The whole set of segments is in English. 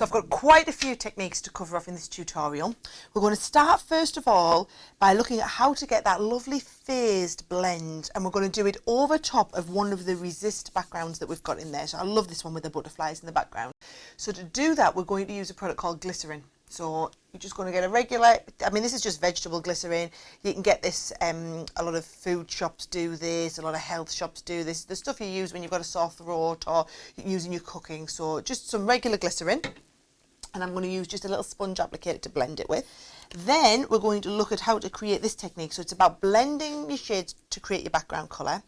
So I've got quite a few techniques to cover off in this tutorial. We're going to start first of all by looking at how to get that lovely phased blend, and we're going to do it over top of one of the resist backgrounds that we've got in there. So I love this one with the butterflies in the background. So to do that, we're going to use a product called glycerin. So you're just going to get a regular, this is just vegetable glycerin. You can get this, a lot of food shops do this, a lot of health shops do this. The stuff you use when you've got a sore throat or you use in your cooking. So just some regular glycerin. And I'm going to use just a little sponge applicator to blend it with. Then we're going to look at how to create this technique. So it's about blending your shades to create your background colour,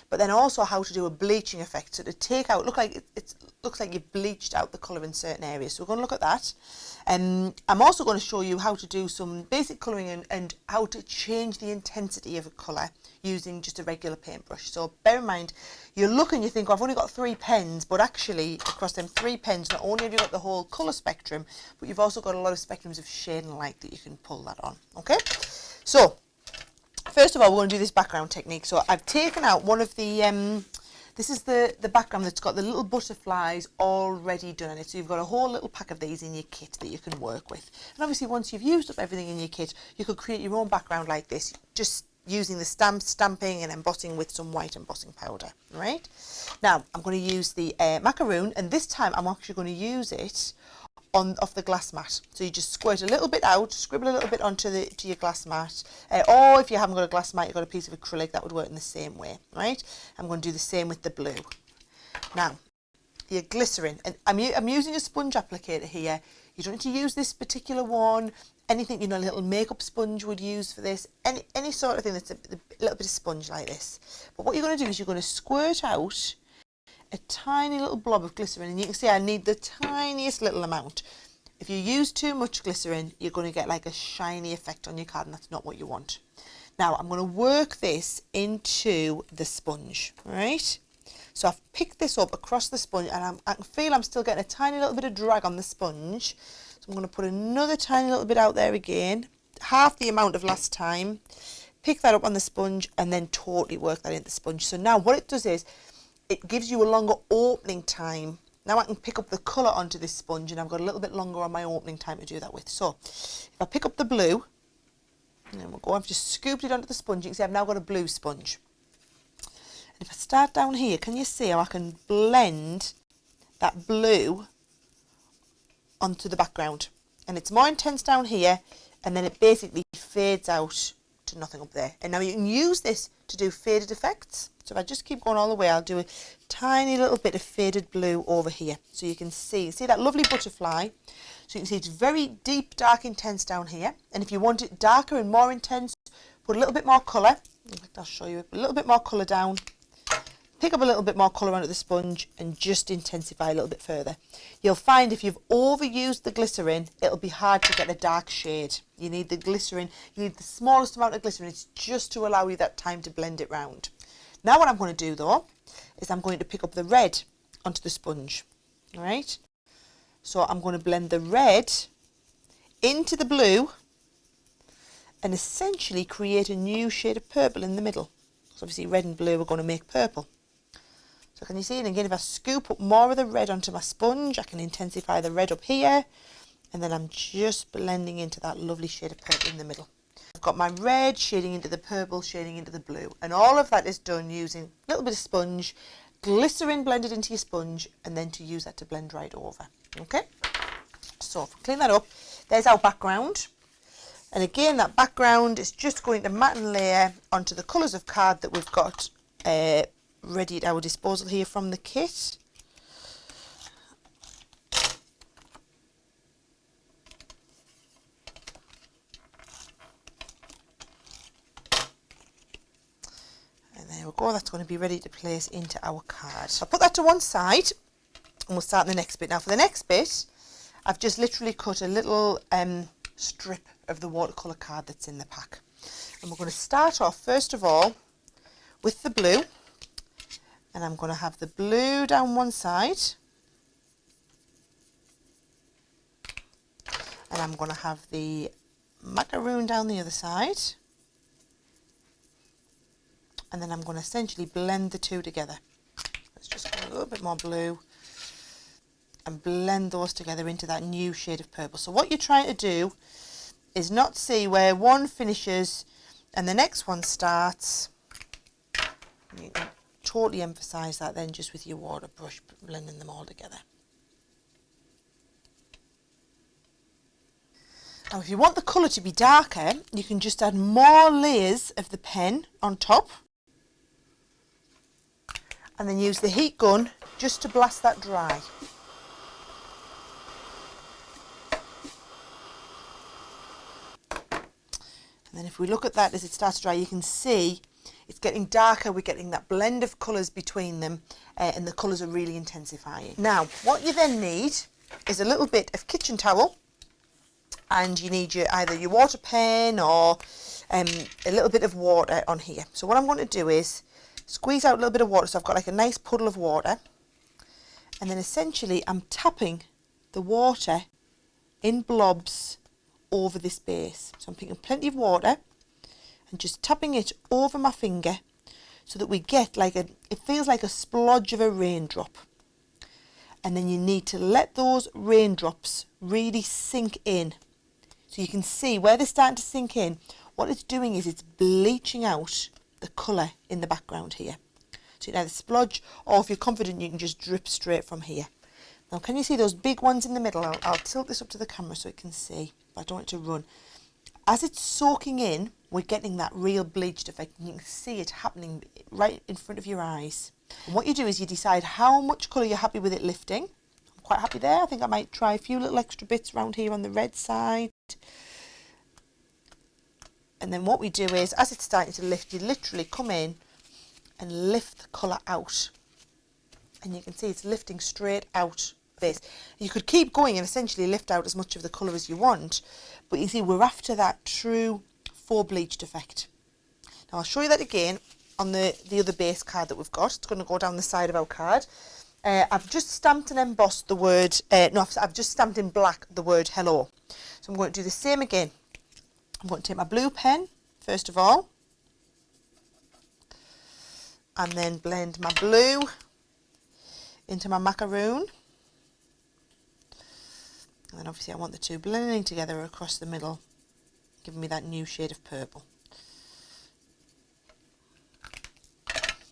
but then also how to do a bleaching effect. So to take out, it looks like you've bleached out the colour in certain areas. So we're going to look at that. I'm also going to show you how to do some basic colouring and how to change the intensity of a colour using just a regular paintbrush. So bear in mind, you look and you think, oh, I've only got 3 pens, but actually across them 3 pens, not only have you got the whole colour spectrum, but you've also got a lot of spectrums of shade and light that you can pull that on. Okay, so first of all, we're going to do this background technique. So I've taken out one of the this is the background that's got the little butterflies already done in it. So you've got a whole little pack of these in your kit that you can work with. And obviously once you've used up everything in your kit, you could create your own background like this, just using the stamping and embossing with some white embossing powder. Right? Now I'm going to use the macaroon, and this time I'm actually going to use it off the glass mat. So you just squirt a little bit out, scribble a little bit onto to your glass mat, or if you haven't got a glass mat, you've got a piece of acrylic, that would work in the same way, right? I'm going to do the same with the blue. Now, your glycerin, and I'm using a sponge applicator here. You don't need to use this particular one. Anything, a little makeup sponge would use for this, any sort of thing that's a little bit of sponge like this. But what you're going to do is you're going to squirt out a tiny little blob of glycerin, and you can see I need the tiniest little amount. If you use too much glycerin, you're going to get like a shiny effect on your card, and that's not what you want. Now I'm going to work this into the sponge, right? So I've picked this up across the sponge, and I can feel I'm still getting a tiny little bit of drag on the sponge. So I'm going to put another tiny little bit out there again, half the amount of last time, pick that up on the sponge, and then totally work that into the sponge. So now what it does is, it gives you a longer opening time. Now I can pick up the colour onto this sponge, and I've got a little bit longer on my opening time to do that with. So if I pick up the blue, and then I've just scooped it onto the sponge. You can see I've now got a blue sponge. And if I start down here, can you see how I can blend that blue onto the background? And it's more intense down here, and then it basically fades out to nothing up there. And now you can use this to do faded effects. So if I just keep going all the way, I'll do a tiny little bit of faded blue over here. So you can see that lovely butterfly. So you can see it's very deep, dark, intense down here. And if you want it darker and more intense, put a little bit more colour. In fact, I'll show you a little bit more colour down. Pick up a little bit more colour onto the sponge and just intensify a little bit further. You'll find if you've overused the glycerin, it'll be hard to get a dark shade. You need the glycerin, you need the smallest amount of glycerin. It's just to allow you that time to blend it round. Now what I'm going to do though, is I'm going to pick up the red onto the sponge. All right? So I'm going to blend the red into the blue and essentially create a new shade of purple in the middle. So obviously red and blue are going to make purple. So can you see? And again, if I scoop up more of the red onto my sponge, I can intensify the red up here. And then I'm just blending into that lovely shade of purple in the middle. I've got my red shading into the purple, shading into the blue. And all of that is done using a little bit of sponge, glycerin blended into your sponge, and then to use that to blend right over. Okay? So if we clean that up, there's our background. And again, that background is just going to mat and layer onto the colours of card that we've got ready at our disposal here from the kit. And there we go, that's going to be ready to place into our card. So I'll put that to one side and we'll start the next bit. Now for the next bit, I've just literally cut a little strip of the watercolour card that's in the pack. And we're going to start off first of all with the blue, and I'm going to have the blue down one side, and I'm going to have the macaroon down the other side, and then I'm going to essentially blend the two together. Let's just get a little bit more blue and blend those together into that new shade of purple. So what you're trying to do is not see where one finishes and the next one starts. You can totally emphasize that then just with your water brush, blending them all together. Now if you want the colour to be darker, you can just add more layers of the pen on top and then use the heat gun just to blast that dry. And then if we look at that as it starts to dry, you can see it's getting darker, we're getting that blend of colours between them, and the colours are really intensifying. Now, what you then need is a little bit of kitchen towel, and you need either your water pen or a little bit of water on here. So what I'm going to do is squeeze out a little bit of water, so I've got like a nice puddle of water, and then essentially I'm tapping the water in blobs over this base. So I'm picking plenty of water and just tapping it over my finger so that we get like it feels like a splodge of a raindrop. And then you need to let those raindrops really sink in. So you can see where they're starting to sink in, what it's doing is it's bleaching out the colour in the background here. So you can either splodge, or if you're confident you can just drip straight from here. Now can you see those big ones in the middle? I'll tilt this up to the camera so it can see, but I don't want it to run. As it's soaking in, we're getting that real bleached effect, and you can see it happening right in front of your eyes. And what you do is you decide how much colour you're happy with it lifting. I'm quite happy there. I think I might try a few little extra bits around here on the red side. And then what we do is, as it's starting to lift, you literally come in and lift the colour out. And you can see it's lifting straight out this. You could keep going and essentially lift out as much of the colour as you want, but you see we're after that true faux bleached effect. Now I'll show you that again on the other base card that we've got. It's going to go down the side of our card. I've just stamped and embossed the word, I've just stamped in black the word hello. So I'm going to do the same again. I'm going to take my blue pen first of all, and then blend my blue into my macaroon. And then obviously I want the two blending together across the middle, giving me that new shade of purple.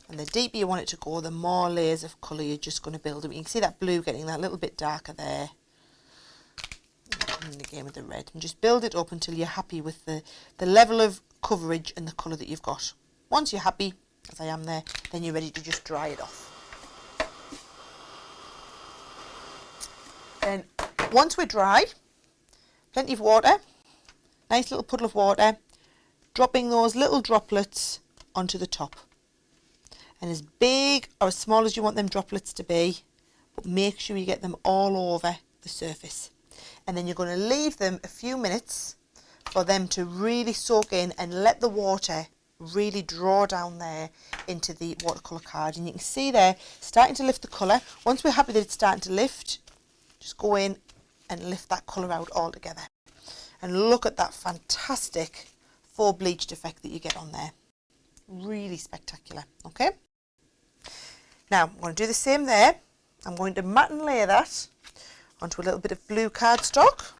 And the deeper you want it to go, the more layers of colour you're just going to build. You can see that blue getting that little bit darker there. And again with the red. And just build it up until you're happy with the level of coverage and the colour that you've got. Once you're happy, as I am there, then you're ready to just dry it off. Then once we're dry, plenty of water, nice little puddle of water, dropping those little droplets onto the top. And as big or as small as you want them droplets to be, but make sure you get them all over the surface. And then you're going to leave them a few minutes for them to really soak in and let the water really draw down there into the watercolour card. And you can see there, starting to lift the colour. Once we're happy that it's starting to lift, just go in and lift that colour out all together. And look at that fantastic faux bleached effect that you get on there. Really spectacular, okay? Now, I'm going to do the same there. I'm going to matte and layer that onto a little bit of blue cardstock.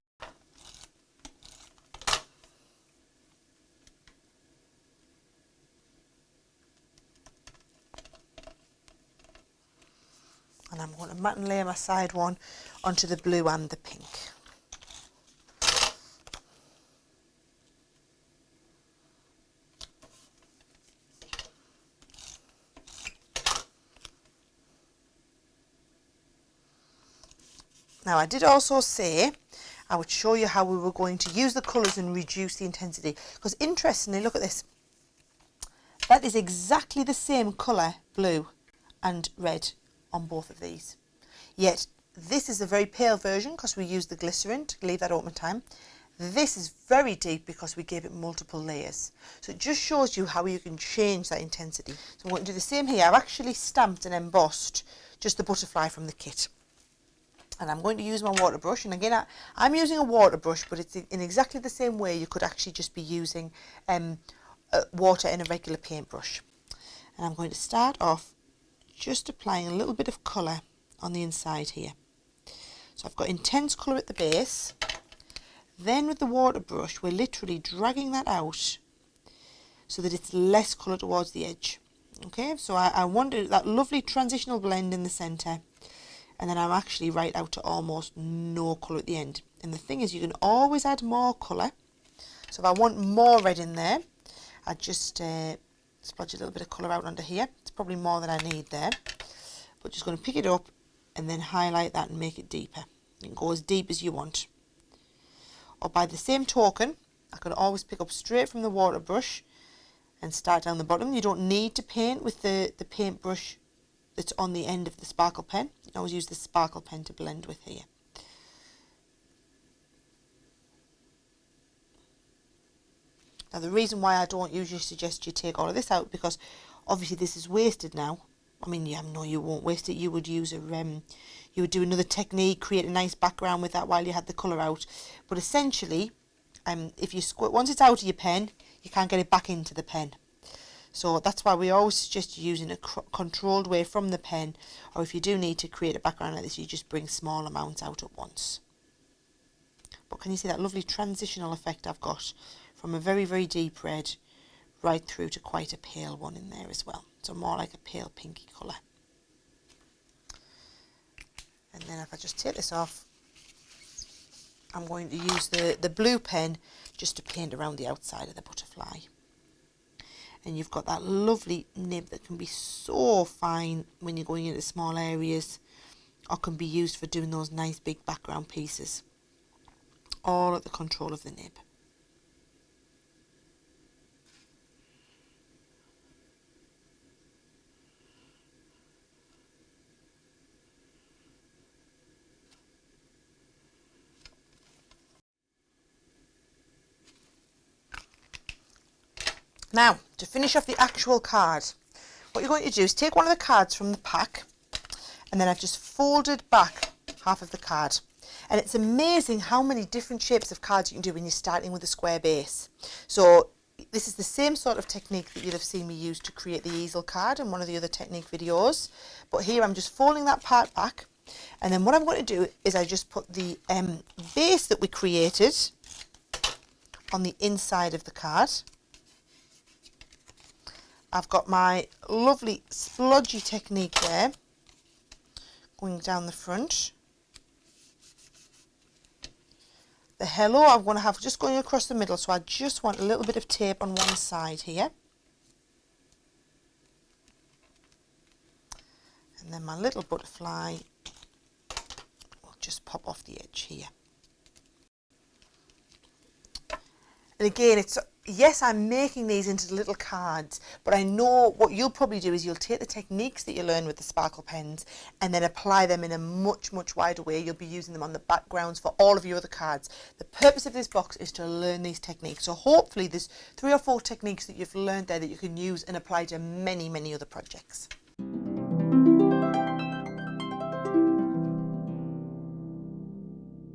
And I'm going to matte and layer my side one onto the blue and the pink. Now I did also say I would show you how we were going to use the colours and reduce the intensity, because interestingly, look at this, that is exactly the same colour, blue and red, on both of these. Yet this is a very pale version because we used the glycerin to leave that open time. This is very deep because we gave it multiple layers. So it just shows you how you can change that intensity. So I'm going to do the same here. I've actually stamped and embossed just the butterfly from the kit. And I'm going to use my water brush, and again I'm using a water brush, but it's in exactly the same way you could actually just be using water in a regular paintbrush. And I'm going to start off just applying a little bit of colour on the inside here. So I've got intense colour at the base. Then with the water brush, we're literally dragging that out so that it's less colour towards the edge. Okay, so I wanted that lovely transitional blend in the centre, and then I'm actually right out to almost no colour at the end. And the thing is, you can always add more colour. So if I want more red in there, I just splodge a little bit of colour out under here. It's probably more than I need there. But just going to pick it up and then highlight that and make it deeper. You can go as deep as you want. Or by the same token, I can always pick up straight from the water brush and start down the bottom. You don't need to paint with the paintbrush that's on the end of the sparkle pen. You can always use the sparkle pen to blend with here. Now the reason why I don't usually suggest you take all of this out, because obviously this is wasted now. I mean, yeah, no, you won't waste it. You would use you would do another technique, create a nice background with that while you had the colour out. But essentially, if you once it's out of your pen, you can't get it back into the pen. So that's why we always suggest using a controlled way from the pen, or if you do need to create a background like this, you just bring small amounts out at once. But can you see that lovely transitional effect I've got from a very, very deep red right through to quite a pale one in there as well. So more like a pale pinky colour. And then if I just take this off, I'm going to use the blue pen just to paint around the outside of the butterfly. And you've got that lovely nib that can be so fine when you're going into small areas, or can be used for doing those nice big background pieces. All at the control of the nib. Now, to finish off the actual card, what you're going to do is take one of the cards from the pack, and then I've just folded back half of the card. And it's amazing how many different shapes of cards you can do when you're starting with a square base. So this is the same sort of technique that you'll have seen me use to create the easel card in one of the other technique videos. But here I'm just folding that part back, and then what I'm going to do is I just put the base that we created on the inside of the card. I've got my lovely splodgy technique there, going down the front. The hello I'm going to have just going across the middle, so I just want a little bit of tape on one side here. And then my little butterfly will just pop off the edge here. And again, it's, yes, I'm making these into little cards, but I know what you'll probably do is you'll take the techniques that you learn with the sparkle pens and then apply them in a much, much wider way. You'll be using them on the backgrounds for all of your other cards. The purpose of this box is to learn these techniques. So hopefully there's 3 or 4 techniques that you've learned there that you can use and apply to many, many other projects.